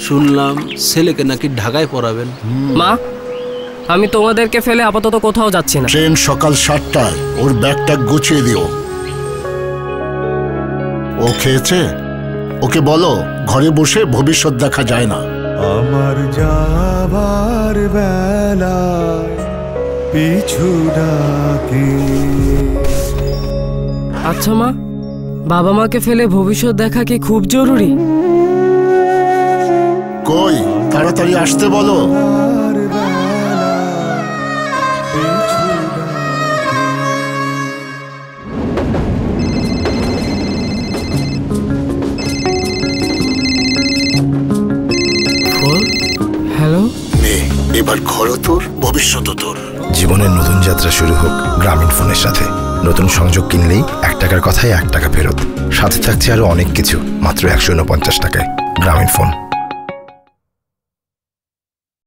শুনলাম ছেলেকে নাকি ঢাকায় পড়াবেন। মা, আমি তোমাদেরকে ফেলে আপাতত কোথাও যাচ্ছি না। ট্রেন সকাল 7টায়, ওর ব্যাগটা গুছিয়ে দিও। ও খেয়েছে? ওকে বলো ঘরে বসে ভবিষ্যৎ দেখা যায় না। আমার যাবার বেলায় পিছু ডাকে। আচ্ছা মা, বাবা মাকে ফেলে ভবিষ্যৎ দেখা কি খুব জরুরি? কই, তাড়াতাড়ি আসতে বলো। হ্যালো, এবার ঘরও তোর, ভবিষ্যৎও তোর। জীবনের নতুন যাত্রা শুরু হোক গ্রামীণ ফোনের সাথে। নতুন সংযোগ কিনলেই 1 টাকার কথায় 1 টাকা ফেরত। সাথে থাকছে আরো অনেক কিছু মাত্র 149 টাকায়। গ্রামীণ ফোন।